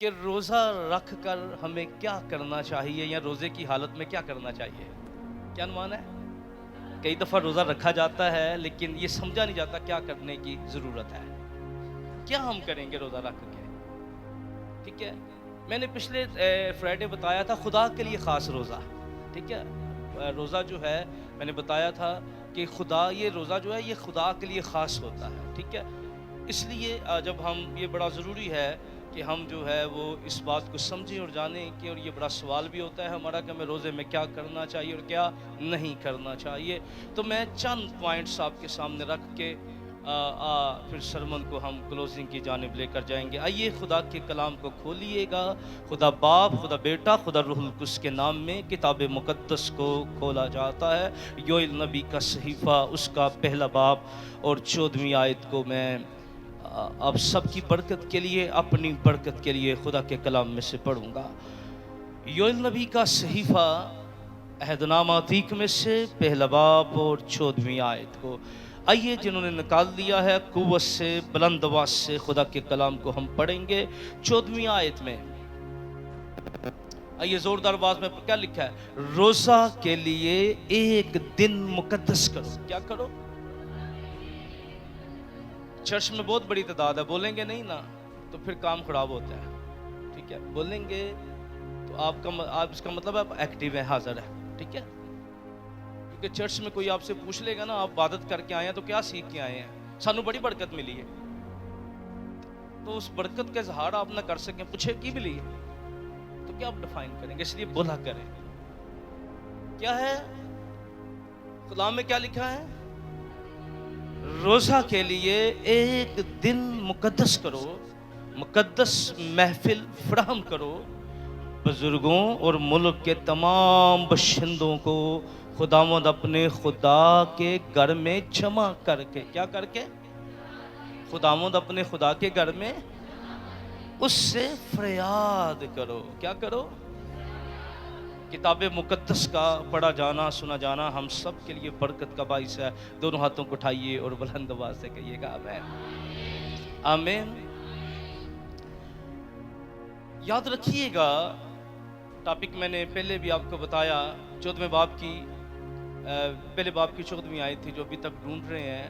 کہ روزہ رکھ کر ہمیں کیا کرنا چاہیے یا روزے کی حالت میں کیا کرنا چاہیے؟ کیا عنوان ہے؟ کئی دفعہ روزہ رکھا جاتا ہے لیکن یہ سمجھا نہیں جاتا کیا کرنے کی ضرورت ہے۔ کیا ہم کریں گے روزہ رکھ کے؟ ٹھیک ہے، میں نے پچھلے فرائیڈے بتایا تھا خدا کے لیے خاص روزہ۔ ٹھیک ہے، روزہ جو ہے میں نے بتایا تھا کہ خدا، یہ روزہ جو ہے یہ خدا کے لیے خاص ہوتا ہے۔ ٹھیک ہے، اس لیے جب ہم، یہ بڑا ضروری ہے کہ ہم جو ہے وہ اس بات کو سمجھیں اور جانیں کہ، اور یہ بڑا سوال بھی ہوتا ہے ہمارا کہ ہمیں روزے میں کیا کرنا چاہیے اور کیا نہیں کرنا چاہیے۔ تو میں چند پوائنٹس آپ کے سامنے رکھ کے پھر سرمن کو ہم کلوزنگ کی جانب لے کر جائیں گے۔ آئیے خدا کے کلام کو کھولیے گا۔ خدا باپ، خدا بیٹا، خدا روح القدس کے نام میں کتاب مقدس کو کھولا جاتا ہے۔ یوئیل نبی کا صحیفہ، اس کا پہلا باب اور 14ویں آیت کو میں آپ سب کی برکت کے لیے، اپنی برکت کے لیے خدا کے کلام میں سے پڑھوں گا۔ یوئیل نبی کا صحیفہ عہد نامہ عتیق میں سے پہلا باب اور 14ویں آیت کو، آئیے جنہوں نے نکال دیا ہے قوت سے، بلند آواز سے خدا کے کلام کو ہم پڑھیں گے۔ 14ویں آیت میں آئیے زوردار آواز میں کیا لکھا ہے؟ روزہ کے لیے ایک دن مقدس کرو۔ کیا کرو؟ چرچ میں بہت بڑی تعداد ہے، بولیں گے نہیں نا تو پھر کام خراب ہوتا ہے۔ ٹھیک ہے، بولیں گے تو آپ اس کا مطلب آپ ایکٹیو ہیں، حاضر ہے۔ ٹھیک ہے، کیونکہ چرچ میں کوئی آپ سے پوچھ لے گا نا آپ عبادت کر کے آئے ہیں تو کیا سیکھ کے آئے ہیں؟ سانو بڑی برکت ملی ہے، تو اس برکت کا اظہار آپ نہ کر سکیں، پوچھے کی ملی ہے تو کیا آپ ڈیفائن کریں گے؟ اس لیے بولا کریں۔ کیا ہے کلام میں؟ کیا لکھا ہے؟ روزہ کے لیے ایک دن مقدس کرو، مقدس محفل فراہم کرو، بزرگوں اور ملک کے تمام باشندوں کو خداوند اپنے خدا کے گھر میں جمع کر کے، کیا کر کے؟ خداوند اپنے خدا کے گھر میں اس سے فریاد کرو۔ کیا کرو؟ کتاب مقدس کا پڑھا جانا، سنا جانا ہم سب کے لیے برکت کا باعث ہے۔ دونوں ہاتھوں کو اٹھائیے اور بلند آواز سے کہیے گا آمین۔ آمین۔ یاد رکھیے گا، ٹاپک میں نے پہلے بھی آپ کو بتایا، 14ویں باب کی پہلے باب کی 14ویں آیت تھی جو ابھی تک ڈھونڈ رہے ہیں۔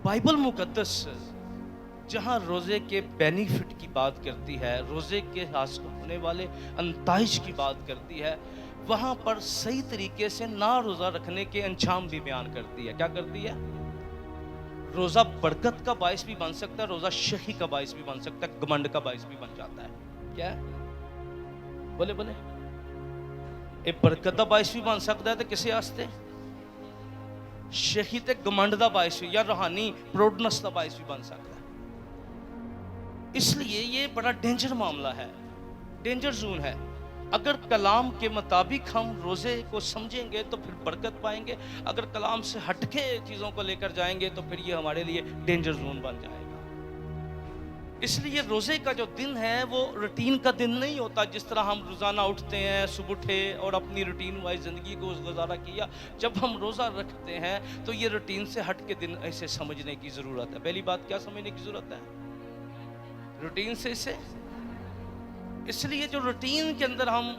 بائبل مقدس جہاں روزے کے بینیفٹ کی بات کرتی ہے، روزے کے حاصل ہونے والے نتائج کی بات کرتی ہے، وہاں پر صحیح طریقے سے نہ روزہ رکھنے کے انجام بھی بیان کرتی ہے۔ کیا کرتی ہے؟ روزہ برکت کا باعث بھی بن سکتا ہے، روزہ شہی کا باعث بھی بن سکتا ہے، گمنڈ کا باعث بھی بن جاتا ہے۔ کیا ہے؟ بولے بولے، ایک برکت کا باعث بھی بن سکتا ہے تو کسے واسطے؟ شہی تے گمنڈ دا باعث بھی، یا روحانی پروڈنس دا باعث بھی بن سکتا ہے۔ اس لیے یہ بڑا ڈینجر معاملہ ہے، ڈینجر زون ہے۔ اگر کلام کے مطابق ہم روزے کو سمجھیں گے تو پھر برکت پائیں گے، اگر کلام سے ہٹ کے چیزوں کو لے کر جائیں گے تو پھر یہ ہمارے لیے ڈینجر زون بن جائے گا۔ اس لیے روزے کا جو دن ہے وہ روٹین کا دن نہیں ہوتا، جس طرح ہم روزانہ اٹھتے ہیں، صبح اٹھے اور اپنی روٹین وائز زندگی کو گزارا کیا۔ جب ہم روزہ رکھتے ہیں تو یہ روٹین سے ہٹ کے دن ایسے سمجھنے کی ضرورت ہے۔ پہلی بات کیا سمجھنے کی ضرورت ہے؟ روٹین سے اسے، اس لیے جو روٹین کے اندر ہم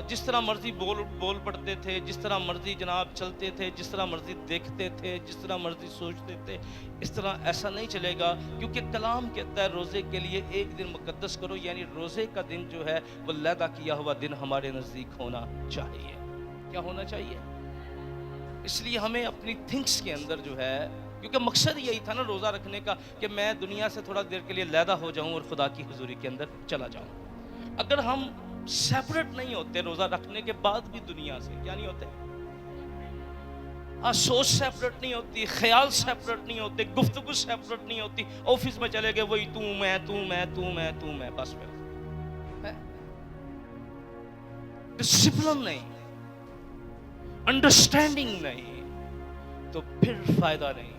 جس طرح مرضی بول پڑتے تھے، جس طرح مرضی جناب چلتے تھے، جس طرح مرضی دیکھتے تھے، جس طرح مرضی سوچتے تھے، اس طرح ایسا نہیں چلے گا، کیونکہ کلام کہتا ہے روزے کے لیے ایک دن مقدس کرو، یعنی روزے کا دن جو ہے وہ لیدہ کیا ہوا دن ہمارے نزدیک ہونا چاہیے۔ کیا ہونا چاہیے؟ اس لیے ہمیں اپنی تھنکس کے اندر جو ہے، کیونکہ مقصد یہی تھا نا روزہ رکھنے کا کہ میں دنیا سے تھوڑا دیر کے لیے لیدہ ہو جاؤں اور خدا کی حضوری کے اندر چلا جاؤں۔ اگر ہم سیپریٹ نہیں ہوتے روزہ رکھنے کے بعد بھی دنیا سے، کیا نہیں ہوتے؟ سوچ سیپریٹ نہیں ہوتی، خیال سیپریٹ نہیں ہوتے، گفتگو سیپریٹ نہیں ہوتی، آفس میں چلے گئے وہی تو میں بس پھر ڈسپلن نہیں، انڈرسٹینڈنگ نہیں، تو پھر فائدہ نہیں ہے۔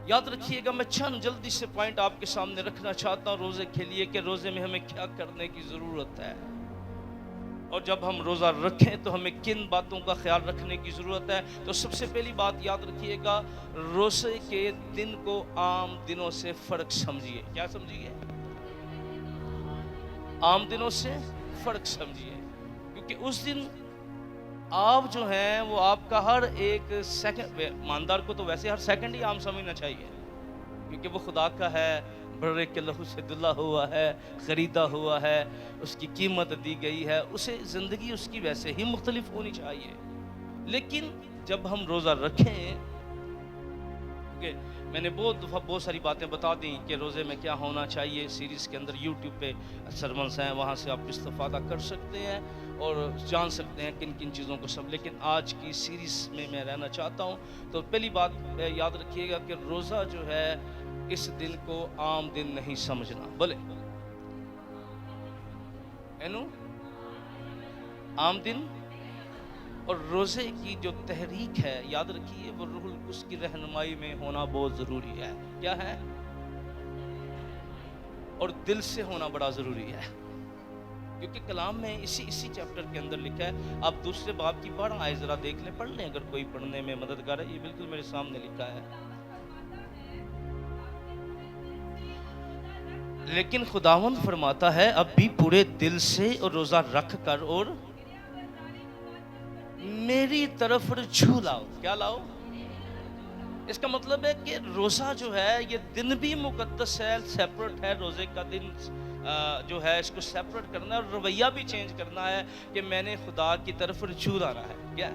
یاد رکھیے گا، میں چند جلدی سے پوائنٹ آپ کے سامنے رکھنا چاہتا ہوں روزے کے لیے، کہ روزے میں ہمیں کیا کرنے کی ضرورت ہے اور جب ہم روزہ رکھیں تو ہمیں کن باتوں کا خیال رکھنے کی ضرورت ہے؟ تو سب سے پہلی بات یاد رکھیے گا، روزے کے دن کو عام دنوں سے فرق سمجھیے۔ کیا سمجھیے؟ عام دنوں سے فرق سمجھیے، کیونکہ اس دن آپ جو ہیں وہ آپ کا ہر ایک سیکنڈ، ایماندار کو تو ویسے ہر سیکنڈ ہی عام سمجھنا چاہیے، کیونکہ وہ خدا کا ہے، برے کے لہو سے دھلا ہوا ہے، خریدا ہوا ہے، اس کی قیمت دی گئی ہے، اسے زندگی اس کی ویسے ہی مختلف ہونی چاہیے۔ لیکن جب ہم روزہ رکھیں، میں نے بہت دفعہ بہت ساری باتیں بتا دیں کہ روزے میں کیا ہونا چاہیے، سیریز کے اندر یوٹیوب پہ سرمنس ہیں، وہاں سے آپ استفادہ کر سکتے ہیں اور جان سکتے ہیں کن کن چیزوں کو سب۔ لیکن آج کی سیریز میں رہنا چاہتا ہوں، تو پہلی بات یاد رکھیے گا کہ روزہ جو ہے اس دن کو عام دن نہیں سمجھنا۔ بولے عام دن، اور روزے کی جو تحریک ہے یاد رکھیے وہ روح القدس کی رہنمائی میں ہونا بہت ضروری ہے۔ کیا ہے؟ اور دل سے ہونا بڑا ضروری ہے، کیونکہ کلام میں اسی چیپٹر کے اندر لکھا ہے۔ آپ دوسرے باب کی 12 آیت ذرا دیکھ لیں، پڑھ لیں اگر کوئی پڑھنے میں مددگار ہے، یہ بالکل میرے سامنے لکھا ہے۔ لیکن خداوند فرماتا ہے اب بھی پورے دل سے اور روزہ رکھ کر اور میری طرف رجوع لاؤ۔ کیا لاؤ؟ اس کا مطلب ہے کہ روزہ جو ہے یہ دن بھی مقدس ہے، سیپریٹ ہے۔ روزے کا دن جو ہے اس کو سیپریٹ کرنا ہے، اور رویہ بھی چینج کرنا ہے کہ میں نے خدا کی طرف رجوع لانا ہے۔ کیا؟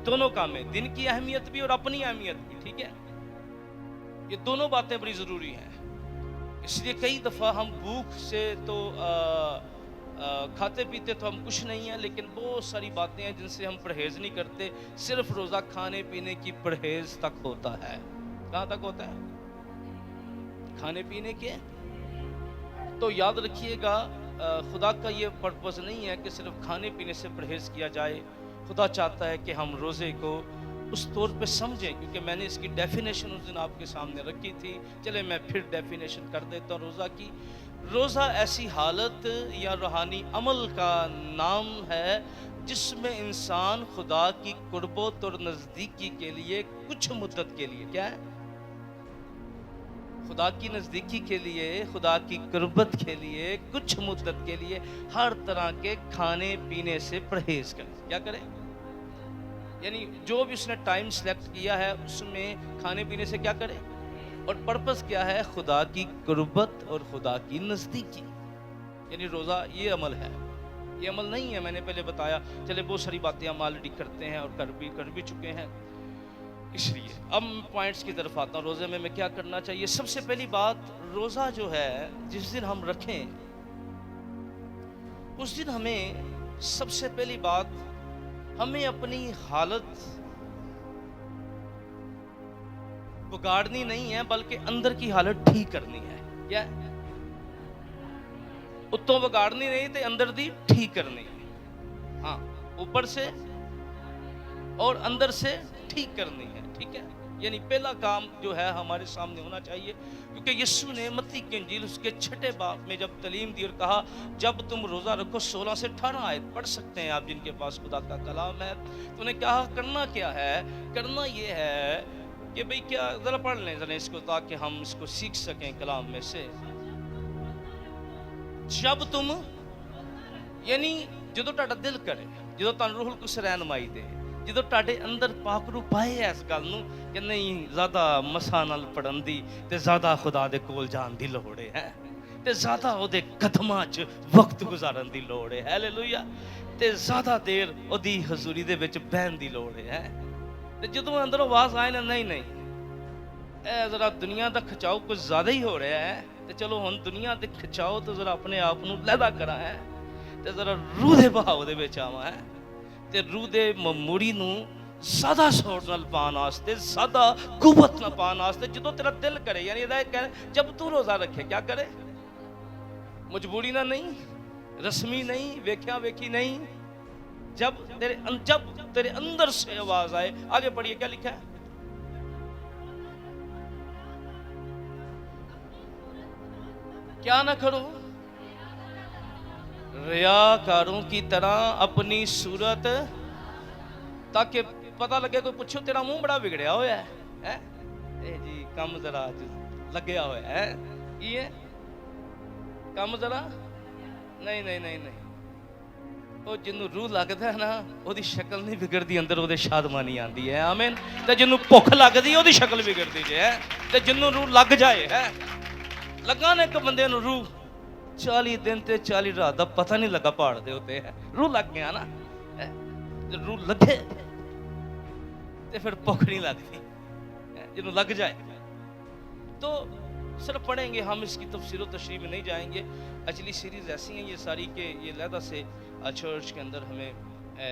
دونوں کام ہیں، دن کی اہمیت بھی اور اپنی اہمیت بھی، ٹھیک ہے؟ یہ دونوں باتیں بڑی ضروری ہیں۔ اس لیے کئی دفعہ ہم بھوک سے تو کھاتے پیتے تو ہم کچھ نہیں ہیں، لیکن بہت ساری باتیں ہیں جن سے ہم پرہیز نہیں کرتے۔ صرف روزہ کھانے پینے کی پرہیز تک ہوتا ہے۔ کہاں تک ہوتا ہے؟ کھانے پینے کے۔ تو یاد رکھیے گا خدا کا یہ پرپس نہیں ہے کہ صرف کھانے پینے سے پرہیز کیا جائے۔ خدا چاہتا ہے کہ ہم روزے کو اس طور پہ سمجھیں، کیونکہ میں نے اس کی ڈیفینیشن اس دن آپ کے سامنے رکھی تھی۔ چلے میں پھر ڈیفینیشن کر دیتا ہوں روزہ کی۔ روزہ ایسی حالت یا روحانی عمل کا نام ہے جس میں انسان خدا کی قربت اور نزدیکی کے لیے کچھ مدت کے لیے، کیا ہے؟ خدا کی نزدیکی کے لیے، خدا کی قربت کے لیے کچھ مدت کے لیے ہر طرح کے کھانے پینے سے پرہیز کرے۔ کیا کرے؟ یعنی جو بھی اس نے ٹائم سلیکٹ کیا ہے اس میں کھانے پینے سے کیا کرے؟ اور پرپس کیا ہے؟ خدا کی قربت اور خدا کی نزدیکی۔ یعنی روزہ یہ عمل ہے، یہ عمل نہیں ہے، میں نے پہلے بتایا۔ چلے بہت ساری باتیں ہم آلریڈی کرتے ہیں اور کر بھی چکے ہیں، اس لیے اب پوائنٹس کی طرف آتا ہوں۔ روزے میں کیا کرنا چاہیے؟ سب سے پہلی بات، روزہ جو ہے جس دن ہم رکھیں اس دن ہمیں سب سے پہلی بات، ہمیں اپنی حالت بگاڑنی نہیں ہے بلکہ اندر کی حالت ٹھیک کرنی ہے۔ کیا؟ اتوں بگاڑنی نہیں تے اندر دی ٹھیک کرنی ہے۔ ہاں، اوپر سے اور اندر سے ٹھیک کرنی ہے، ٹھیک ہے؟ یعنی پہلا کام جو ہے ہمارے سامنے ہونا چاہیے، کیونکہ یسوع نے متی کی انجیل اس کے 6 باب میں جب تعلیم دی اور کہا جب تم روزہ رکھو، 16 سے 18 آیت پڑھ سکتے ہیں آپ جن کے پاس خدا کا کلام ہے، تو انہیں کہا کرنا کیا ہے؟ کرنا یہ ہے کہ بھئی کیا، ذرا پڑھ لیں ذرا اس کو تاکہ ہم اس کو سیکھ سکیں کلام میں سے۔ جب تم، یعنی جدو تہاڈا دل کرے، جدو تانوں روح القدس رہنمائی دے، جدو تہاڈے اندر پاک روح پائے اس گل نوں کہ نہیں زیادہ مساں نال پڑھن دی تے زیادہ خدا دے کول جان دی لوڑ ہے، تے زیادہ او دے قدماں چ وقت گزارن دی لوڑ ہے، ہاللویا، تے زیادہ دیر او دی حضوری دے وچ بہن دی لوڑ ہے۔ تے جدوں اندر آواز آئے نا نہیں اے ذرا دنیا دا کھچاؤ کچھ زیادہ ہی ہو رہا ہے، تے چلو ہن دنیا دے کھچاؤ تو ذرا اپنے آپ نوں لہدا کرا ہے، تے ذرا روح دے بہاؤ دے وچ آواں ہے، تے روح دے موڑی نوں زیادہ شور نال پان واسطے، زیادہ قوت نال پان واسطے جدوں تیرا دل کرے، یعنی جب تو روزہ رکھے کیا کرے؟ مجبوری نہ نہیں، رسمی نہیں، ویکھیا ویکھی نہیں، جب تیرے اندر سے آواز آئے۔ آگے پڑھیے کیا لکھا ہے؟ کیا نہ کرو، ریاکاروں کی طرح اپنی صورت، تاکہ پتہ لگے کوئی پوچھو تیرا منہ بڑا بگڑیا ہوا ہے، اے جی کم ذرا لگیا ہوا ہے، یہ کم ذرا نہیں نہیں نہیں نہیں، وہ جنوں روح لگتا ہے نا وہ دی شکل نہیں بگڑتی، اندر وہ شادمانی آتی ہے، آمین۔ تے جنوں بھوک لگتی ہے وہ دی شکل بگڑتی ہے، تے جنوں روح لگ جائے ہے، لگا نے ایک بندے نو روح 40 دن تے 40 رات دا پتہ نہیں لگا پہاڑ دے ہوتے ہیں، روح لگ گیا نا، روح لگے تے پھر بھوک نہیں لگتی، جنوں لگ جائے۔ تو صرف پڑھیں گے ہم، اس کی تفسیر و تشریح میں نہیں جائیں گے۔ ایکچولی سیریز ایسی ہیں یہ ساری کہ یہ علیحدہ سے چرچ کے اندر ہمیں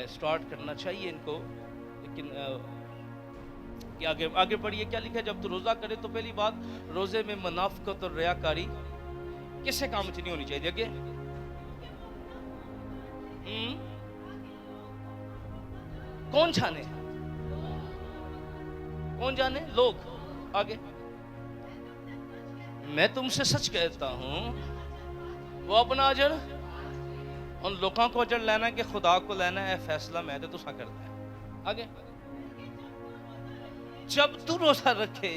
سٹارٹ کرنا چاہیے ان کو، لیکن کہ آگے پڑھیے کیا لکھا ہے۔ جب تو روزہ کرے تو پہلی بات روزے میں منافقت اور ریاکاری کسے کام نہیں ہونی چاہیے۔ آگے کون جانے، کون جانے لوگ۔ آگے میں تم سے سچ کہتا ہوں وہ اپنا اجر ان لوگوں کو اجر لینا ہے کہ خدا کو لینا ہے، فیصلہ میں تو تسا کرتا ہے۔ آگے جب تو روزہ رکھے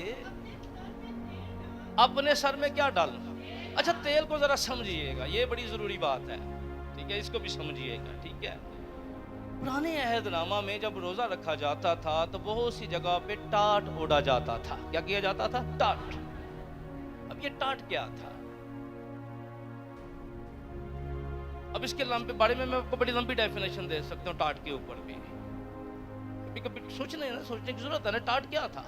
اپنے سر میں کیا ڈالنا، اچھا تیل کو ذرا سمجھیے گا، یہ بڑی ضروری بات ہے، ٹھیک ہے، اس کو بھی سمجھیے گا، ٹھیک ہے۔ پرانے عہد نامہ میں جب روزہ رکھا جاتا تھا تو بہت سی جگہ پہ ٹاٹ اوڑا جاتا تھا۔ کیا کیا جاتا تھا؟ ٹاٹ۔ اب یہ ٹاٹ کیا تھا؟ اب اس کے بارے میں آپ کو بڑی لمبی ڈیفینیشن دے سکتا ہوں ٹاٹ کے اوپر بھی، کبھی سوچنے کی ضرورت ہے نا۔ ٹاٹ کیا تھا؟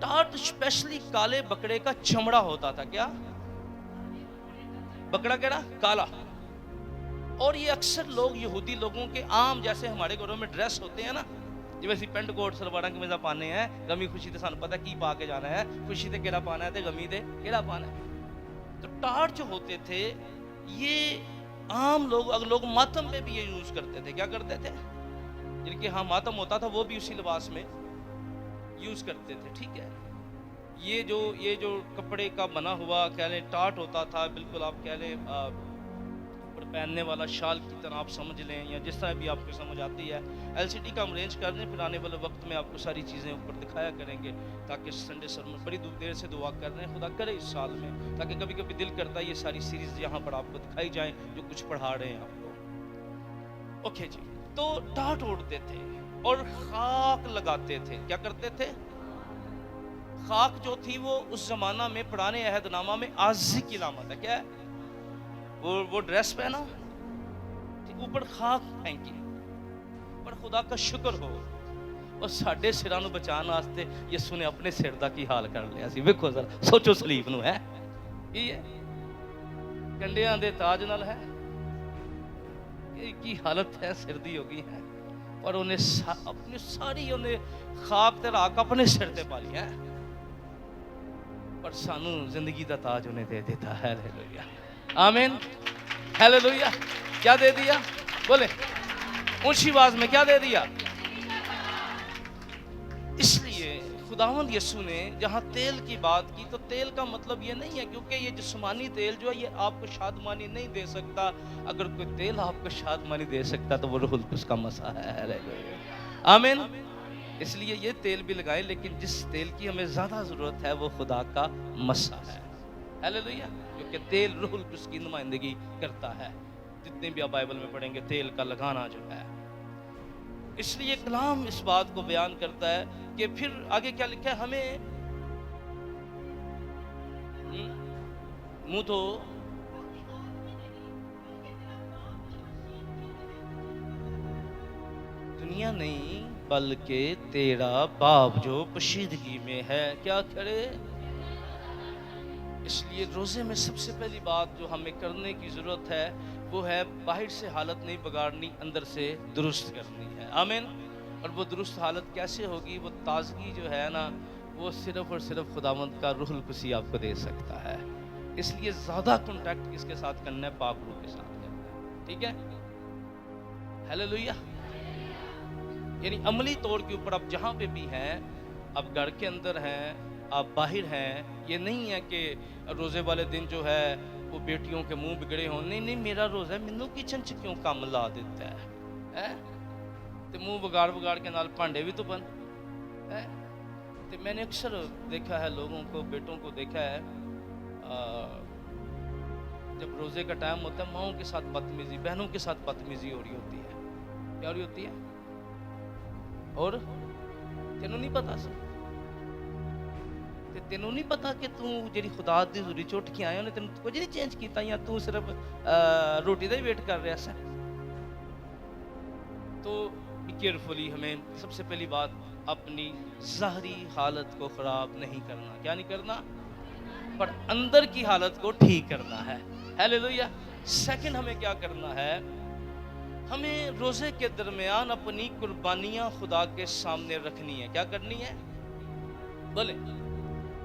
ٹاٹ اسپیشلی کالے بکرے کا چمڑا ہوتا تھا۔ کیا بکرا کیڑا؟ کالا۔ اور یہ اکثر لوگ یہودی لوگوں کے عام جیسے ہمارے گھروں میں ڈریس ہوتے ہیں نا، جی ویسے پینٹ کوٹ سلواراں قمیضاں پانے ہیں، غمی خوشی تے سانوں پتہ کی پا کے جانا ہے، خوشی تے کیڑا پانا ہے تے غمی تے کیڑا پانا ہے۔ تو ٹاٹ جو ہوتے تھے یہ عام لوگ ماتم پہ بھی یہ یوز کرتے تھے۔ کیا کرتے تھے؟ جن کے ہاں ماتم ہوتا تھا وہ بھی اسی لباس میں یوز کرتے تھے، ٹھیک ہے۔ یہ جو کپڑے کا بنا ہوا کہہ لیں ٹاٹ ہوتا تھا، بالکل آپ کہہ لیں پہننے والا شال کی طرح آپ سمجھ لیں، یا جس طرح بھی آپ کو سمجھ آتی ہے۔ ایل سی ڈی کا ہم ارینج کر دیں، پھر آنے والے وقت میں آپ کو ساری چیزیں اوپر دکھایا کریں گے، تاکہ سنڈے سر میں بڑی دیر سے دعا کر رہے ہیں خدا کرے اس سال میں، تاکہ کبھی کبھی دل کرتا ہے یہ ساری سیریز یہاں پر آپ کو دکھائی جائیں جو کچھ پڑھا رہے ہیں آپ کو۔ اوکے جی، تو ٹاٹ اوڑھتے تھے اور خاک لگاتے تھے۔ کیا کرتے تھے؟ خاک جو تھی وہ اس زمانہ میں پرانے عہد نامہ میں عاجزی کی علامت ہے۔ کیا ہے؟ وہ ڈریس پہنا، اوپر خاک پھینکی، پر خدا کا شکر ہو اور ساڈے سراں نو بچان واسطے یسو نے اپنے سر دا کی حال کر لیا سی۔ ویکھو ذرا سوچو سلیب نو، ہے یہ کنڈیاں دے تاج نال ہے، کی حالت ہے، سر دی ہو گئی ہے، اور انہیں اپنی ساری خاک تے راک اپنے سر تے پا لی ہے، پر سانو زندگی دا تاج انہیں دے دیتا ہے۔ ہیلیلویا، آمین، ہیلیلویا۔ کیا دے دیا؟ بولے اونچی آواز میں، کیا دے دیا؟ اس لیے خداوند یسوع نے جہاں تیل کی بات کی تو تیل کا مطلب یہ نہیں ہے، کیونکہ یہ جسمانی تیل جو ہے یہ آپ کو شادمانی نہیں دے سکتا۔ اگر کوئی تیل آپ کو شادمانی دے سکتا تو وہ روح القدس کا مسا ہے۔ آمین۔ اس لیے یہ تیل بھی لگائیں، لیکن جس تیل کی ہمیں زیادہ ضرورت ہے وہ خدا کا مسا ہے۔ ہیلیلویا، کیونکہ تیل روح القدس کی نمائندگی کرتا ہے۔ جتنے بھی آپ بائبل میں پڑھیں گے تیل کا لگانا جو ہے، اس لیے کلام اس بات کو بیان کرتا ہے کہ پھر آگے کیا لکھا ہے، ہمیں منہ تو دنیا نہیں بلکہ تیرا باپ جو پوشیدگی میں ہے کیا کرے۔ اس لیے روزے میں سب سے پہلی بات جو ہمیں کرنے کی ضرورت ہے وہ ہے باہر سے حالت نہیں بگاڑنی، اندر سے درست کرنی ہے۔ آمین۔ اور وہ درست حالت کیسے ہوگی؟ وہ تازگی جو ہے نا وہ صرف اور صرف خداوند کا روح القدس آپ کو دے سکتا ہے۔ اس لیے زیادہ کانٹیکٹ کس کے ساتھ کرنا ہے؟ پاک روح کے ساتھ کرنا ہے، ٹھیک ہے۔ ہیلیلویا۔ یعنی عملی طور کے اوپر آپ جہاں پہ بھی ہیں، آپ گھر کے اندر ہیں، آپ باہر ہیں، یہ نہیں ہے کہ روزے والے دن جو ہے وہ بیٹیوں کے منہ بگڑے ہوں، نہیں نہیں میرا روزہ ہے، مینوں کچن چ کیوں کام لا دیتا ہے تے منہ بگاڑ بگاڑ کے نال پانڈے بھی تو بن تے میں نے اکثر دیکھا ہے لوگوں کو، بیٹوں کو دیکھا ہے جب روزے کا ٹائم ہوتا ہے ماؤں کے ساتھ بدتمیزی، بہنوں کے ساتھ بدتمیزی ہو رہی ہوتی ہے. کیا ہو رہی ہوتی ہے؟ اور تینوں نہیں پتا سی تے تینوں نہیں پتا کہ تو جڑی خدا دی حضوری چ اٹھ کے آیا نے تینوں کچھ نہیں چینج کیتا، یا تو صرف روٹی دا ہی ویٹ کر رہا سا. تو بی کیئرفلی، ہمیں سب سے پہلی بات اپنی ظاہری حالت کو خراب نہیں کرنا. کیا نہیں کرنا؟ پر اندر کی حالت کو ٹھیک کرنا ہے. ہیلیلویا. سیکنڈ ہمیں کیا کرنا ہے؟ ہمیں روزے کے درمیان اپنی قربانیاں خدا کے سامنے رکھنی ہے. کیا کرنی ہے؟ بولے.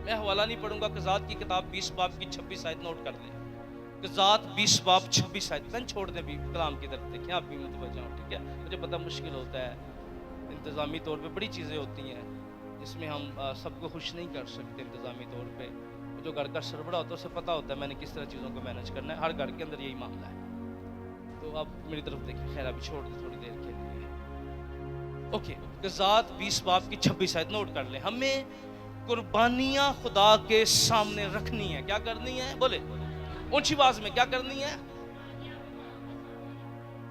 میں حوالہ نہیں پڑھوں گا، قضات کی کتاب 20 باب کی 26 آیت نوٹ کر لیں. قضات 20 باب 26 آیت. پین چھوڑ دیں بھی کلام کی طرف دیکھیں، آپ بھی متوجہ ہوں. ٹھیک ہے، مجھے پتہ مشکل ہوتا ہے، انتظامی طور پہ بڑی چیزیں ہوتی ہیں جس میں ہم سب کو خوش نہیں کر سکتے. انتظامی طور پہ جو گھر کا سربراہ ہوتا ہے اسے پتہ ہوتا ہے میں نے کس طرح چیزوں کو مینج کرنا ہے. ہر گھر کے اندر یہی معاملہ ہے. تو آپ میری طرف دیکھیں. خیر ابھی چھوڑ دیں تھوڑی دیر کے لیے. اوکے، قضات 20 باب کی 26 آیت نوٹ کر لیں. ہمیں قربانیاں خدا کے سامنے رکھنی ہے. کیا کرنی ہے؟ بولے اونچی آواز میں. کیا کرنی ہے؟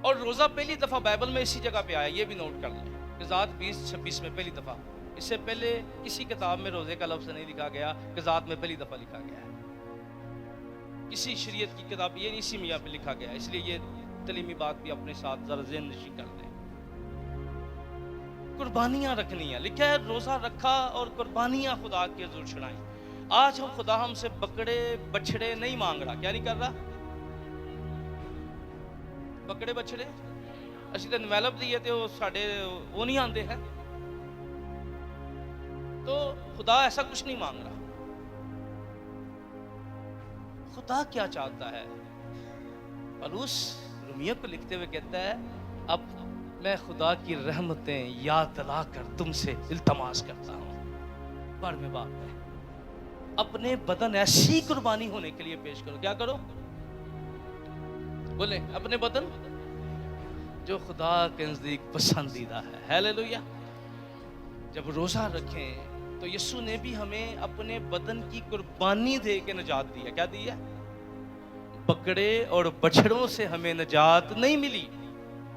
اور روزہ پہلی دفعہ بائبل میں اسی جگہ پہ آیا، یہ بھی نوٹ کر لیں. قضات 20-26 میں پہلی دفعہ. اس سے پہلے کسی کتاب میں روزے کا لفظ نہیں لکھا گیا، قضات میں پہلی دفعہ لکھا گیا ہے. کسی شریعت کی کتاب یہ نہیں، اسی میں یہاں پہ لکھا گیا. اس لیے یہ تعلیمی بات بھی اپنے ساتھ ذرا ذہن نشین کر دیں. قربانیاں رکھنی ہیں. لکھا ہے روزہ رکھا اور قربانیاں خدا کے حضور چڑھائیں. آج خدا ہم سے بکرے بچڑے نہیں مانگ رہا. کیا نہیں کر رہا؟ بکرے بچڑے اسی تے نویلپ دیے تے وہ نہیں آندے ہیں. تو خدا ایسا کچھ نہیں مانگ رہا. خدا کیا چاہتا ہے؟ پولس رومیوں کو لکھتے ہوئے کہتا ہے اب میں خدا کی رحمتیں یاد دلا کر تم سے التماس کرتا ہوں. بار میں بات ہے، اپنے بدن ایسی قربانی ہونے کے لیے پیش کرو. کیا کرو؟ بولیں اپنے بدن جو خدا کے نزدیک پسندیدہ ہے. ہیلیلویا. جب روزہ رکھیں تو یسوع نے بھی ہمیں اپنے بدن کی قربانی دے کے نجات دی ہے. کیا دی ہے؟ بکرے اور بچڑوں سے ہمیں نجات نہیں ملی،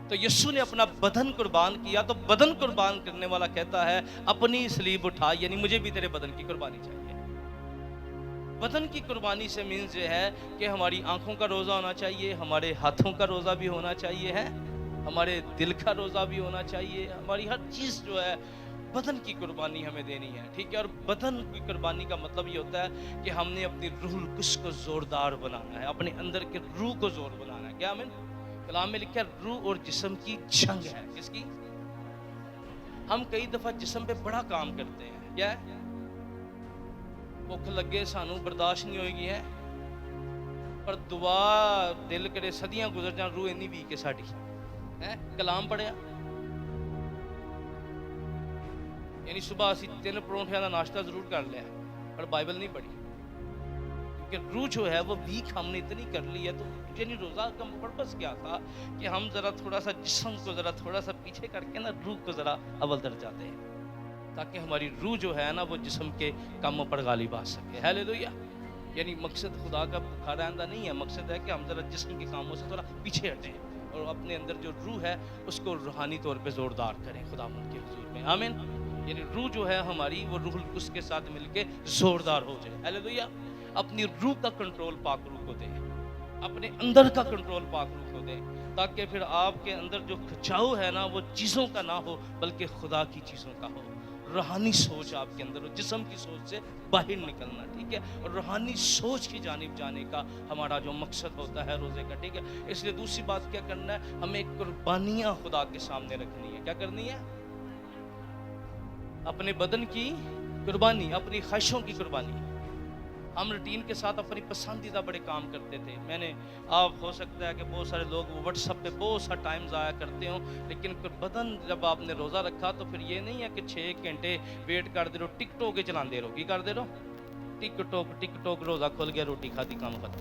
تو یسوع نے اپنا بدن قربان کیا. تو بدن قربان کرنے والا کہتا ہے اپنی صلیب اٹھا، یعنی مجھے بھی تیرے بدن کی قربانی چاہیے. بدن کی قربانی سے مینز یہ ہے کہ ہماری آنکھوں کا روزہ ہونا چاہیے، ہمارے ہاتھوں کا روزہ بھی ہونا چاہیے ہے، ہمارے دل کا روزہ بھی ہونا چاہیے. ہماری ہر چیز جو ہے بدن کی قربانی ہمیں دینی ہے. ٹھیک ہے. اور بدن کی قربانی کا مطلب یہ ہوتا ہے کہ ہم نے اپنی روح القدس کو زوردار بنانا ہے، اپنے اندر کے روح کو زور بنانا ہے. کیا آمین؟ کلام میں لکھا ہے روح اور جسم کی جنگ ہے. کس کی؟ ہم کئی دفعہ جسم پہ بڑا کام کرتے ہیں. کیا ہے؟ بھوک لگے سانو برداشت نہیں ہوئے گی ہے، پر دعا دل کرے صدیاں گزر جان روح اتنی ویک ہے ساڈی ہے. کلام پڑھیا، یعنی صبح اسی 3 پرونٹھیاں کا ناشتہ ضرور کر لیا پر بائبل نہیں پڑھی، کیونکہ روح جو ہے وہ ویک ہم نے اتنی کر لی ہے. تو یعنی روزہ کا پرپس کیا تھا کہ ہم ذرا تھوڑا سا جسم کو ذرا تھوڑا سا پیچھے کر کے نا روح کو ذرا اول درجہ دیں، تاکہ ہماری روح جو ہے نا وہ جسم کے کاموں پر غالب آ سکے. ہیلیلویا. یعنی مقصد خدا کا بھوکا رہنا نہیں ہے، مقصد ہے کہ ہم ذرا جسم کے کاموں سے تھوڑا پیچھے ہٹیں اور اپنے اندر جو روح ہے اس کو روحانی طور پہ زوردار کریں خداوند کے حضور میں. آمین. یعنی روح جو ہے ہماری وہ روح القدس کے ساتھ مل کے زوردار ہو جائے. ہیلیلویا. اپنی روح کا کنٹرول پاک روح کو دیں، اپنے اندر کا کنٹرول پاک روح کو دیں، تاکہ پھر آپ کے اندر جو کھچاؤ ہے نا وہ چیزوں کا نہ ہو بلکہ خدا کی چیزوں کا ہو. روحانی سوچ آپ کے اندر ہو، جسم کی سوچ سے باہر نکلنا. ٹھیک ہے. اور روحانی سوچ کی جانب جانے کا ہمارا جو مقصد ہوتا ہے روزے کا. ٹھیک ہے. اس لیے دوسری بات کیا کرنا ہے؟ ہمیں قربانیاں خدا کے سامنے رکھنی ہے. کیا کرنی ہے؟ اپنے بدن کی قربانی، اپنی خواہشوں کی قربانی. ہم روٹین کے ساتھ اپنی پسندیدہ بڑے کام کرتے تھے. میں نے آپ ہو سکتا ہے کہ بہت سارے لوگ واٹس ایپ پہ بہت سا ٹائم ضائع کرتے ہوں، لیکن بدن جب آپ نے روزہ رکھا تو پھر یہ نہیں ہے کہ 6 گھنٹے ویٹ کر دے رہو، ٹک ٹوک کے چلاندے رہو. کی کر دے رہو؟ ٹک ٹوک روزہ کھل گیا، روٹی کھاتی، کام ختم.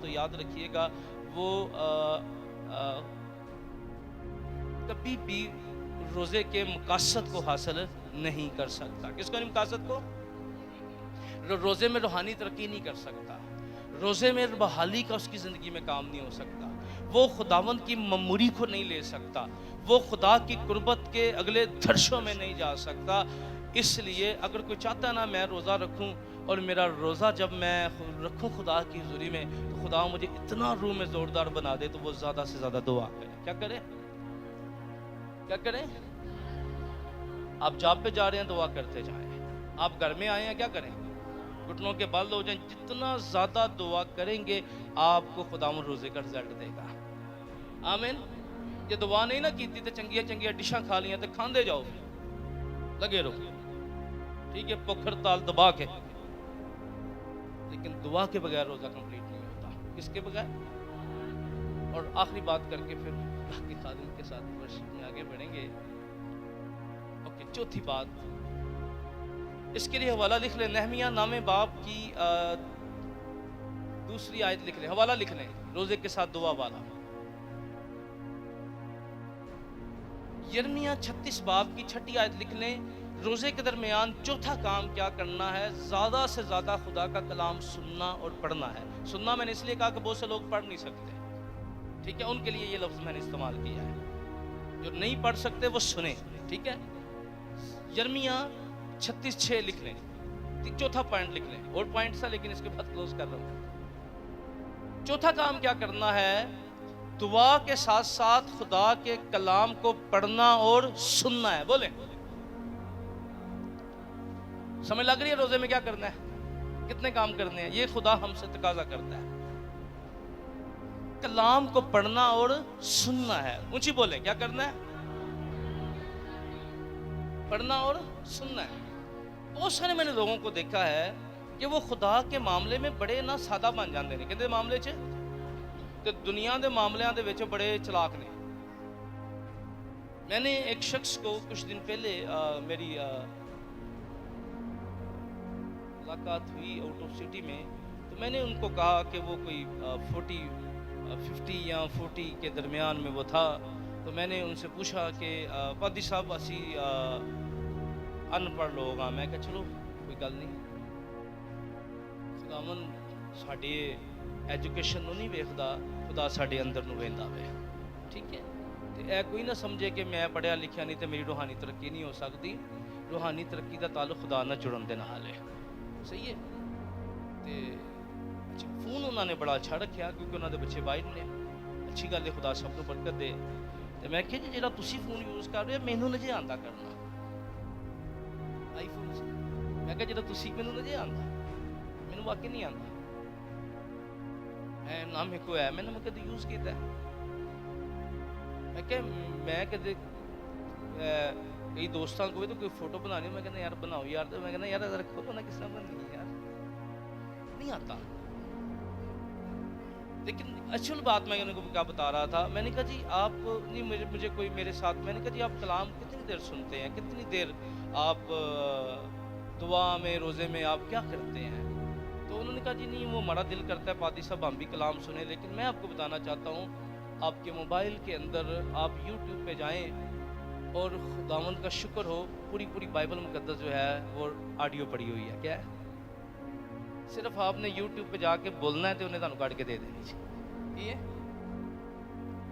تو یاد رکھیے گا وہ کبھی بھی روزے کے مقاصد کو حاصل نہیں کر سکتا. کس کو نہیں؟ مقاصد کو. روزے میں روحانی ترقی نہیں کر سکتا، روزے میں بحالی کا اس کی زندگی میں کام نہیں ہو سکتا، وہ خداوند کی مموری کو نہیں لے سکتا، وہ خدا کی قربت کے اگلے درشوں میں نہیں جا سکتا. اس لیے اگر کوئی چاہتا ہے نا میں روزہ رکھوں اور میرا روزہ جب میں رکھوں خدا کی حضوری میں تو خدا مجھے اتنا روح میں زوردار بنا دے، تو وہ زیادہ سے زیادہ دعا کرے. کیا کرے؟ کیا کریں؟ آپ جاب پہ جا رہے ہیں دعا کرتے جائیں، آپ گھر میں آئے ہیں کیا کریں؟ گھٹنوں کے بل ہو جائیں. جتنا زیادہ دعا کریں گے آپ کو خداوند روزے کا رزلٹ دے گا. آمین. یہ دعا نہیں نہ کیتی تے چنگیاں چنگیاں ڈشاں کھا لیاں تے کھاندے جاؤ لگے رہو، ٹھیک ہے، بکھر تال دبا کے، لیکن دعا کے بغیر روزہ کمپلیٹ نہیں ہوتا. کس کے بغیر؟ اور آخری بات کر کے پھر اللہ کے خادم کے ساتھ ورشپ میں آگے بڑھیں گے. اوکے، چوتھی بات، اس کے لیے حوالہ لکھ لیں. نہمیہ نامے باب کی دوسری آیت لکھ لیں، حوالہ لکھ لیں روزے کے ساتھ دعا والا. یرمیہ 36 باب کی 6 آیت لکھ لیں. روزے کے درمیان چوتھا کام کیا کرنا ہے؟ زیادہ سے زیادہ خدا کا کلام سننا اور پڑھنا ہے. سننا میں نے اس لیے کہا کہ بہت سے لوگ پڑھ نہیں سکتے، ٹھیک ہے، ان کے لیے یہ لفظ میں نے استعمال کیا ہے. جو نہیں پڑھ سکتے وہ سنیں، ٹھیک ہے. یرمیہ 36:6 لکھ لیں، چوتھا پوائنٹ لکھ لیں. اور پوائنٹ تھا لیکن اس کے بعد کلوز کر رہا ہوں. چوتھا کام کیا کرنا ہے؟ دعا کے ساتھ ساتھ خدا کے کلام کو پڑھنا اور سننا ہے. بولیں، سمجھ لگ رہی ہے روزے میں کیا کرنا ہے؟ کتنے کام کرنے ہیں؟ یہ خدا ہم سے تقاضا کرتا ہے. کلام کو پڑھنا اور سننا ہے. اونچی بولیں، کیا کرنا ہے؟ پڑھنا اور سننا ہے. بہت سارے میں نے لوگوں کو دیکھا ہے کہ وہ خدا کے معاملے میں بڑے نا سادہ بن جاندے نے. کہندے معاملے چ تے دنیا دے معاملیاں دے وچ بڑے چلاک نے. میں نے ایک شخص کو کچھ دن پہلے میری ملاقات ہوئی آؤٹ آف سٹی میں، تو میں نے ان کو کہا کہ وہ کوئی 50 یا 40 کے درمیان میں وہ تھا. تو میں نے ان سے پوچھا کہ پادری صاحب اسی ان پڑھ لوگ ہاں. میں کہا چلو کوئی گل نہیں، خداوند ساڈے ایجوکیشن نو نہیں ویکھدا، خدا ساڈے اندر نو ویندا وے، ٹھیک ہے. تے اے کوئی نہ سمجھے کہ میں پڑھیا لکھیا نہیں تے میری روحانی ترقی نہیں ہو سکتی. روحانی ترقی دا تعلق خدا نال جڑن دے نال ہے، صحیح ہے. تے فون انہوں نے بڑا اچھا رکھیا کیونکہ انہوں نے بچے باہر نے. اچھی گل ہے، خدا سب کو برکت دے. تے میں کہ جڑا تسی فون یوز کر رہے ہو مینوں نہیں آندا کرنا آئی فون سے. میں کہ جڑا تسی مینوں نہیں آندا، مینوں واقعی نہیں آندا. نہ میرے کو ہے، میں نے کدی یوز کیتا ہے. میں کہ میں کدی کئی دوستاں کو بھی تو کوئی فوٹو بنانی، میں کہنا یار بناؤ یار. تو میں کہنا یار رکھو تو نہ کس طرح بننی ہے یار، نہیں آتا. لیکن اصل بات میں ان کو کیا بتا رہا تھا، میں نے کہا جی آپ نہیں مجھے کوئی میرے ساتھ، میں نے کہا جی آپ کلام کتنی دیر سنتے ہیں، کتنی دیر آپ دعا میں روزے میں آپ کیا کرتے ہیں؟ تو انہوں نے کہا جی نہیں وہ ہمارا دل کرتا ہے پادری صاحب ہم بھی کلام سنیں، لیکن میں آپ کو بتانا چاہتا ہوں آپ کے موبائل کے اندر آپ یوٹیوب پہ جائیں اور خداوند کا شکر ہو پوری بائبل مقدس جو ہے وہ آڈیو پڑی ہوئی ہے. کیا ہے؟ صرف آپ نے یوٹیوب پہ جا کے بولنا ہے تو انہیں تانوں کٹ کے دے دینی چاہیے.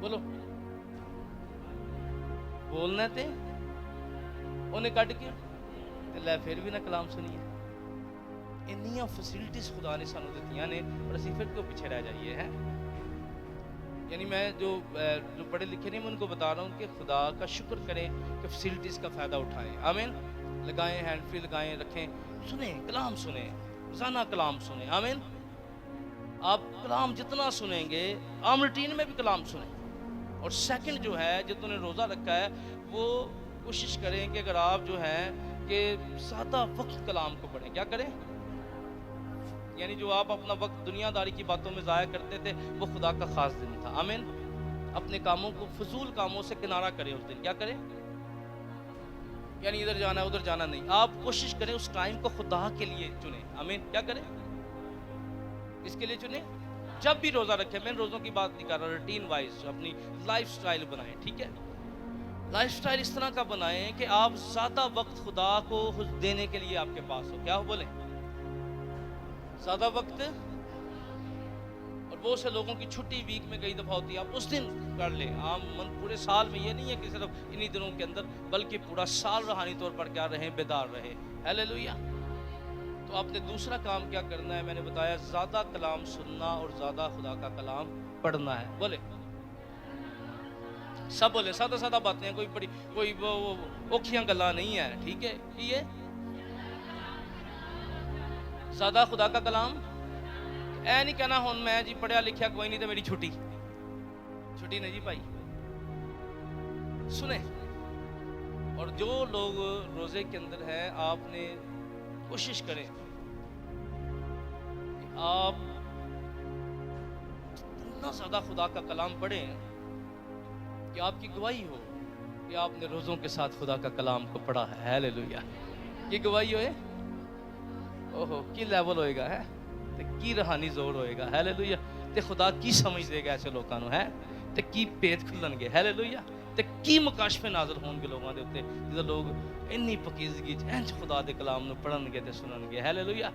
بولو، بولنا ہے تے انہیں کٹ کے لے پھر بھی نہ کلام سنیے. انیاں فیسلٹیز خدا نے سانو دتیاں نے اور اسی پھر کیوں پیچھے رہ جائیے ہیں. یعنی میں جو پڑھے لکھے نہیں میں ان کو بتا رہا ہوں کہ خدا کا شکر کریں کہ فیسلٹیز کا فائدہ اٹھائیں. آمین. لگائیں، ہینڈ فری لگائیں، رکھیں، سنیں، کلام سنیں، روزانہ کلام سنیں. آمین. آپ کلام جتنا سنیں گے عام روٹین میں بھی کلام سنیں. اور سیکنڈ جو ہے جتوں نے روزہ رکھا ہے وہ کوشش کریں کہ اگر آپ جو ہیں کہ زیادہ وقت کلام کو پڑھیں. کیا کریں؟ یعنی جو آپ اپنا وقت دنیا داری کی باتوں میں ضائع کرتے تھے وہ خدا کا خاص دن تھا. آمین. اپنے کاموں کو فضول کاموں سے کنارہ کریں اس دن. کیا کریں؟ یعنی ادھر جانا ہے ادھر جانا نہیں. آپ کوشش کریں اس ٹائم کو خدا کے لیے چنیں. آمین. کیا کریں؟ اس کے لیے چنیں جب بھی روزہ رکھیں. میں روزوں کی بات نہیں کر رہا, روٹین وائز اپنی لائف سٹائل بنائیں. ٹھیک ہے, لائف سٹائل اس طرح کا بنائیں کہ آپ زیادہ وقت خدا کو دینے کے لیے آپ کے پاس ہو. کیا ہو بولیں؟ زیادہ وقت. اور بہت سے لوگوں کی چھٹی ویک میں کئی دفعہ ہوتی ہے, آپ اس دن کر لیں. عام پورے سال میں یہ نہیں ہے کہ صرف انہی دنوں کے اندر, بلکہ پورا سال روحانی طور پر کیا رہیں, بیدار رہے. ہیلیلویا. تو آپ نے دوسرا کام کیا کرنا ہے, میں نے بتایا زیادہ کلام سننا اور زیادہ خدا کا کلام پڑھنا ہے. بولے سب بولے, سادہ سادہ باتیں ہیں, کوئی بڑی کوئی اوکھیاں گلاں نہیں ہے. ٹھیک ہے, یہ زیادہ خدا کا کلام. اے نہیں کہنا ہوں میں جی پڑھیا لکھیا کوئی نہیں تو میری چھٹی نہیں جی بھائی. سنیں, اور جو لوگ روزے کے اندر ہیں آپ نے کوشش کریں کہ آپ اتنا زیادہ خدا کا کلام پڑھیں کہ آپ کی گواہی ہو کہ آپ نے روزوں کے ساتھ خدا کا کلام کو پڑھا ہے. ہیلیلویا. یہ گواہی ہوئے, اوہو کی لیول ہوئے گا ہے تے کی روحانی زور ہوئے گا. ہیلیلویا. تے خدا کی سمجھ دے گا ایسے لوگوں نو ہے, تے کی پیت کھلن گے. ہیلیلویا. تے کی مکاشفے نازل ہون گے لوگاں دے اوتے جدوں لوگ انی پکیزگی انج خدا دے کلام نو پڑھن گے تے سنن گے. ہیلیلویا.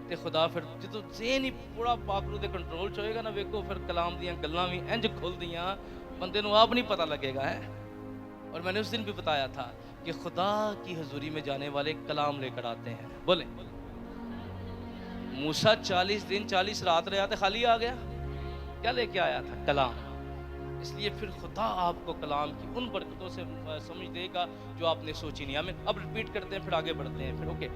تے خدا پھر جدوں ذہن ہی پورا پاک روح دے کنٹرول چ ہوئے گا نا, ویکھو پھر کلام دیاں گلاں وی انج کھلدیاں بندے نو آپ نہیں پتہ لگے گا ہے. اور میں نے اس دن بھی بتایا تھا کہ خدا کی حضوری میں جانے والے کلام لے کر آتے ہیں. بولیں موسیٰ 40 دن 40 رات رہا تھا, خالی آ گیا. کیا لے کے آیا تھا؟ کلام. اس لیے پھر خدا آپ کو کلام کی ان برکتوں سے سمجھ دے گا جو آپ نے سوچی نہیں. ہمیں اب ریپیٹ کرتے ہیں, پھر آگے بڑھتے ہیں. پھر اوکے,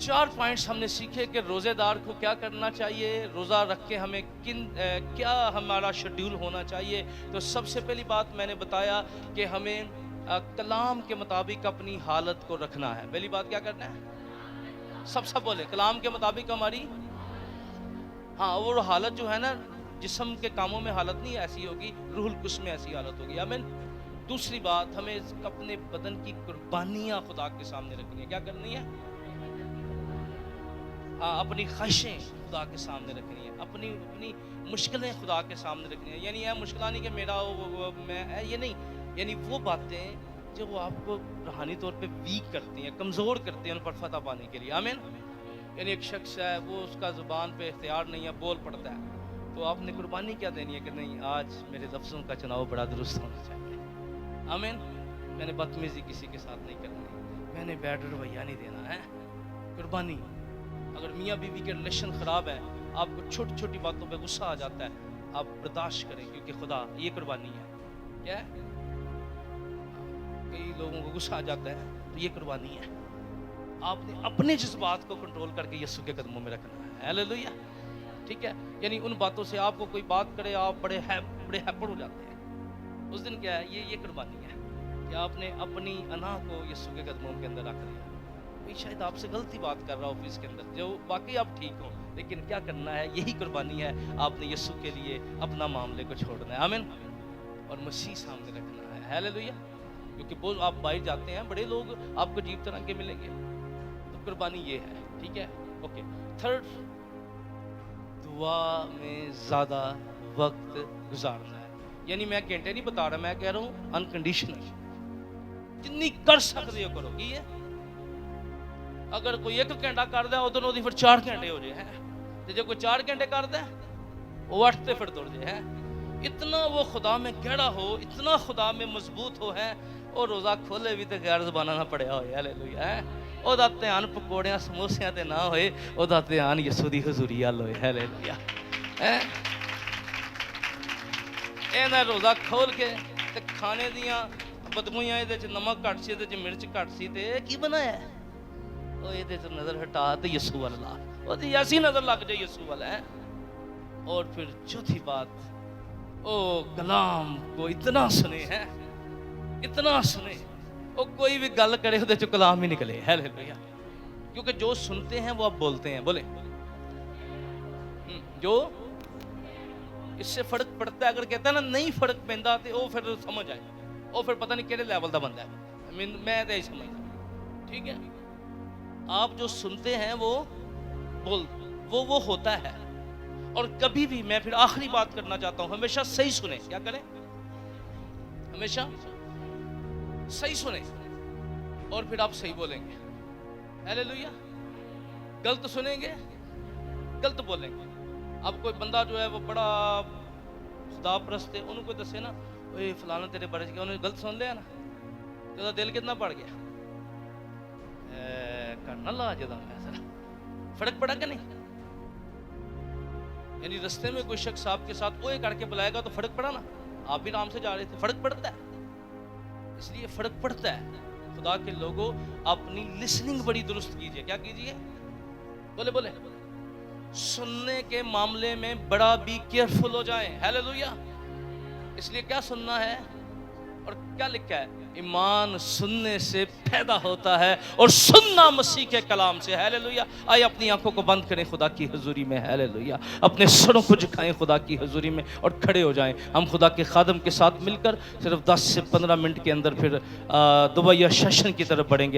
4 پوائنٹس ہم نے سیکھے کہ روزے دار کو کیا کرنا چاہیے, روزہ رکھ کے ہمیں کیا ہمارا شیڈیول ہونا چاہیے. تو سب سے پہلی بات میں نے بتایا کہ ہمیں کلام کے مطابق اپنی حالت کو رکھنا ہے. پہلی بات کیا کرنا ہے؟ سب بولے کلام کے مطابق ہماری, ہاں وہ حالت جو ہے نا جسم کے کاموں میں حالت نہیں ایسی ہوگی, روح القدس میں ایسی حالت ہوگی. آمین. دوسری بات, ہمیں اپنے بدن کی قربانیاں خدا کے سامنے رکھنی ہے. کیا کرنی ہے؟ ہاں, اپنی خواہشیں خدا کے سامنے رکھنی ہے, اپنی مشکلیں خدا کے سامنے رکھنی ہے. یعنی یہ مشکلہ نہیں کہ میرا میں یہ نہیں, یعنی وہ باتیں جو وہ آپ کو روحانی طور پہ ویک کرتی ہیں, کمزور کرتی ہیں ان پر فتح پانے کے لیے. آمین. یعنی ایک شخص ہے وہ اس کا زبان پہ اختیار نہیں ہے, بول پڑتا ہے, تو آپ نے قربانی کیا دینی ہے کہ نہیں آج میرے لفظوں کا چناؤ بڑا درست ہونا چاہیے. آمین. میں نے بدتمیزی کسی کے ساتھ نہیں کرنی, میں نے بیڈ رویہ نہیں دینا ہے. قربانی. اگر میاں بیوی کے ریلیشن خراب ہے, آپ کو چھوٹی چھوٹی باتوں پہ غصہ آ جاتا ہے, آپ برداشت کریں کیونکہ خدا یہ قربانی ہے. کیا ہے؟ کئی لوگوں کو غصہ آ جاتا ہے تو یہ قربانی ہے. آپ نے اپنے جذبات کو کنٹرول کر کے یسوع کے قدموں میں رکھنا ہے. ہیلیلویا. ٹھیک ہے, یعنی ان باتوں سے آپ کو کوئی بات کرے آپ بڑے ہیپڑ ہو جاتے ہیں. اس دن کیا ہے, یہ قربانی ہے کہ آپ نے اپنی انا کو یسوع کے قدموں کے اندر رکھ دیا. کوئی شاید آپ سے غلطی بات کر رہا آفس کے اندر, جو باقی آپ ٹھیک ہوں, لیکن کیا کرنا ہے, یہی قربانی ہے. آپ نے یسوع کے لیے اپنا معاملے کو چھوڑنا ہے. آمین. اور مسیح سامنے رکھنا ہے. ہیلیلویا. کیونکہ وہ آپ باہر جاتے ہیں, بڑے لوگ آپ کو عجیب طرح کے ملیں گے, تو قربانی یہ ہے. ٹھیک ہے, اوکے. تھرڈ, دعا میں زیادہ وقت گزارنا ہے. یعنی میں گھنٹے نہیں بتا رہا, میں کہہ رہا ہوں انکنڈیشنل, جتنی کر سکتے ہو کرو. یہ اگر کوئی 1 گھنٹہ کر دے ادھر وہ پھر 4 گھنٹے ہو جائے ہیں, تو جو کوئی 4 گھنٹے کر دے وہ 8 تے پھر توڑ جائے ہیں. اتنا وہ خدا میں گہرا ہو, اتنا خدا میں مضبوط ہو ہے, اور روزہ کھولے بھی تو غیر زبانہ نہ پڑیا ہوئے. ہیلیلویا. ہے او دا دھیان پکوڑیاں سموسیاں تے نہ ہوئے, او دا دھیان یسوع دی حضوری ال ہوئے. ہیلیلویا. اے نہ روزہ کھول کے تے کھانے دیاں بدبویاں دے وچ نمک گھٹ سی, تے مرچ گھٹ سی, تے کی بنایا ہے, او یہ تے نظر ہٹا تے یسوع اللہ, او دی ایسی نظر لگ جائے یسوع والا ہے. اور پھر چوتھی بات, او کلام کو اتنا سنے ہیں, اتنا سنے, او کوئی بھی گل کرے وہ کلام ہی نکلے. ہیلیلویا. کیونکہ جو سنتے ہیں وہ اب بولتے ہیں. بولے جو اس سے فرق پڑتا ہے. اگر کہتا ہے نا نہیں فرق پیندا تے او پھر سمجھ آئے, او پھر پتہ نہیں کہڑے لیول دا بندہ ہے. میں تو یہی سمجھتا. ٹھیک ہے, آپ جو سنتے ہیں وہ وہ ہوتا ہے. اور کبھی بھی میں پھر آخری بات کرنا چاہتا ہوں, ہمیشہ صحیح سنیں. کیا کریں؟ ہمیشہ صحیح سنیں اور پھر آپ صحیح بولیں گے. ہیلیلویا. غلط سنیں گے, غلط بولیں گے. اب کوئی بندہ جو ہے وہ بڑا خدا پرست ہے, انہوں کو دسے نا اوے فلانا تیرے بارے میں, انہوں نے غلط سن لیا نا, تو دل کتنا پڑ گیا, کرنا لا جدا میں ذرا فرق پڑا کہ نہیں؟ یعنی رستے میں کوئی شخص آپ کے ساتھ اوے کر کے بلائے گا تو فرق پڑا نا, آپ بھی آرام سے جا رہے تھے, فرق پڑتا ہے. اس لیے فرق پڑتا ہے. خدا کے لوگوں اپنی لسننگ بڑی درست کیجئے. کیا کیجئے؟ بولے بولے. سننے کے معاملے میں بڑا بھی کیئرفل ہو جائیں. ہیلیلویا. اس لیے کیا سننا ہے اور کیا لکھا ہے؟ ایمان سننے سے پیدا ہوتا ہے اور سننا مسیح کے کلام سے. ہیلیلویا. آئے اپنی آنکھوں کو بند کریں خدا کی حضوری میں. ہیلیلویا. اپنے سروں کو جھکائیں خدا کی حضوری میں اور کھڑے ہو جائیں. ہم خدا کے خادم کے ساتھ مل کر صرف 10 سے 15 منٹ کے اندر پھر دوبیہ سیشن کی طرف بڑھیں گے.